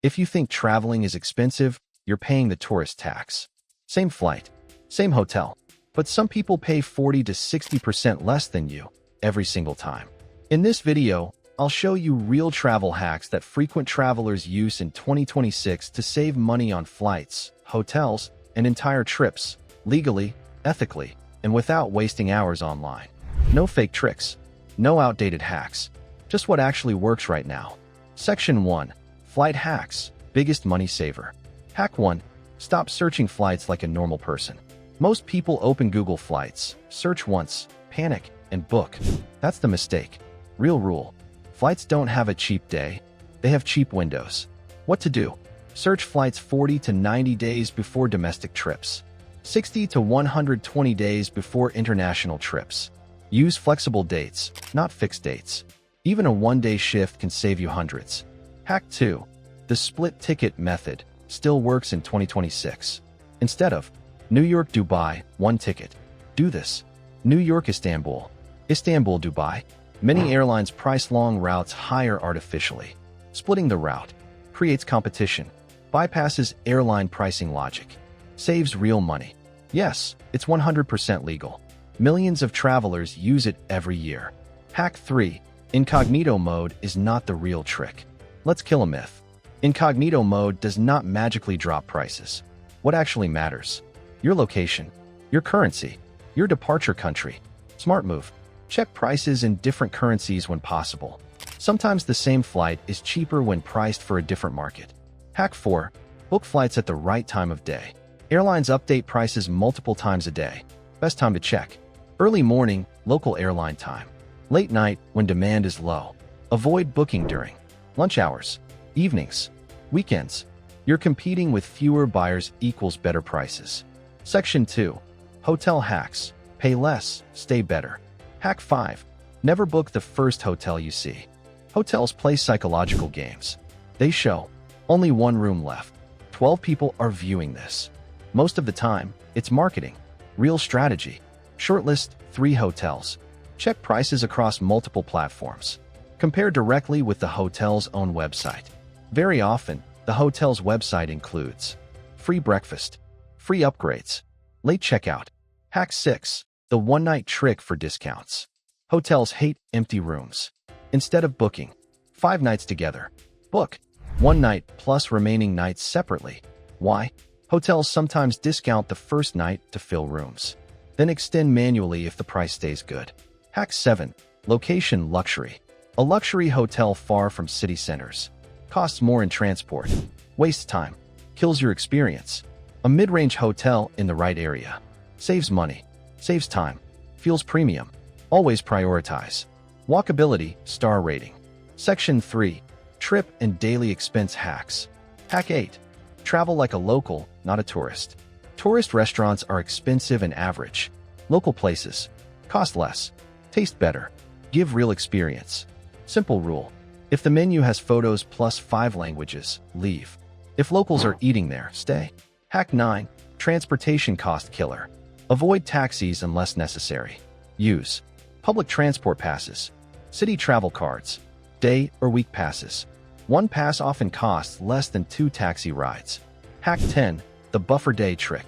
If you think traveling is expensive, you're paying the tourist tax. Same flight, same hotel, but some people pay 40 to 60% less than you every single time. In this video, I'll show you real travel hacks that frequent travelers use in 2026 to save money on flights, hotels, and entire trips, legally, ethically, and without wasting hours online. No fake tricks, no outdated hacks, just what actually works right now. Section 1. Flight Hacks, Biggest Money Saver. Hack 1. Stop searching flights like a normal person. Most people open Google Flights, search once, panic, and book. That's the mistake. Real rule. Flights don't have a cheap day, they have cheap windows. What to do? Search flights 40 to 90 days before domestic trips, 60 to 120 days before international trips. Use flexible dates, not fixed dates. Even a one-day shift can save you hundreds. Hack 2. The split ticket method still works in 2026. Instead of New York, Dubai, one ticket, do this. New York, Istanbul, Istanbul, Dubai. Many airlines price long routes higher artificially. Splitting the route creates competition, bypasses airline pricing logic, saves real money. Yes, it's 100% legal. Millions of travelers use it every year. Hack 3. Incognito mode is not the real trick. Let's kill a myth. Incognito mode does not magically drop prices. What actually matters? Your location, your currency, your departure country. Smart move. Check prices in different currencies when possible. Sometimes the same flight is cheaper when priced for a different market. Hack 4. Book flights at the right time of day. Airlines update prices multiple times a day. Best time to check: early morning, local airline time. Late night, when demand is low. Avoid booking during lunch hours, evenings, weekends. You're competing with fewer buyers equals better prices. Section 2. Hotel hacks. Pay less, stay better. Hack 5. Never book the first hotel you see. Hotels play psychological games. They show only one room left. 12 people are viewing this. Most of the time, it's marketing. Real strategy. Shortlist 3 hotels. Check prices across multiple platforms. Compare directly with the hotel's own website. Very often, the hotel's website includes free breakfast, free upgrades, late checkout. Hack 6. The one-night trick for discounts. Hotels hate empty rooms. Instead of booking 5 nights together, book 1 night plus remaining nights separately. Why? Hotels sometimes discount the first night to fill rooms, then extend manually if the price stays good. Hack 7. Location luxury. A luxury hotel far from city centers costs more in transport, wastes time, kills your experience. A mid-range hotel in the right area saves money, saves time, feels premium. Always prioritize walkability, star rating. Section 3. Trip and daily expense hacks. Hack 8. Travel like a local, not a tourist. Tourist restaurants are expensive and average. Local places cost less, taste better, give real experience. Simple rule. If the menu has photos plus 5 languages, leave. If locals are eating there, stay. Hack 9. Transportation cost killer. Avoid taxis unless necessary. Use public transport passes, city travel cards, day or week passes. One pass often costs less than 2 taxi rides. Hack 10. The buffer day trick.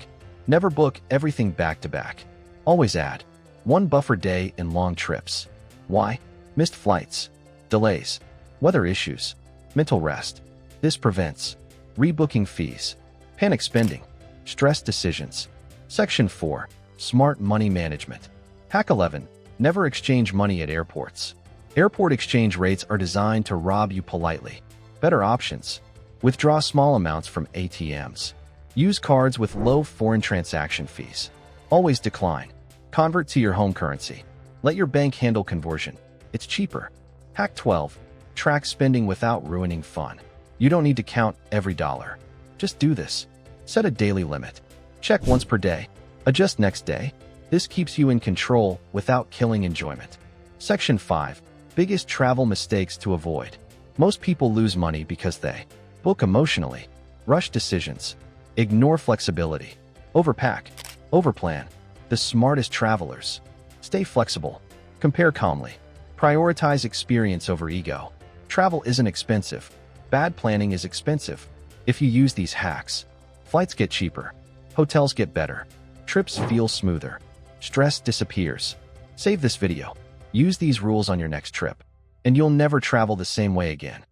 Never book everything back to back. Always add 1 buffer day in long trips. Why? Missed flights, delays, weather issues, mental rest. This prevents rebooking fees, panic spending, stress decisions. Section 4. Smart money management. Hack 11. Never exchange money at airports. Airport exchange rates are designed to rob you politely. Better options. Withdraw small amounts from ATMs. Use cards with low foreign transaction fees. Always decline. Convert to your home currency. Let your bank handle conversion. It's cheaper. Hack 12. Track spending without ruining fun. You don't need to count every dollar. Just do this. Set a daily limit. Check once per day. Adjust next day. This keeps you in control without killing enjoyment. Section 5. Biggest travel mistakes to avoid. Most people lose money because they book emotionally, rush decisions, ignore flexibility, overpack, overplan. The smartest travelers stay flexible, compare calmly, prioritize experience over ego. Travel isn't expensive. Bad planning is expensive. If you use these hacks, flights get cheaper, hotels get better, trips feel smoother, stress disappears. Save this video. Use these rules on your next trip, and you'll never travel the same way again.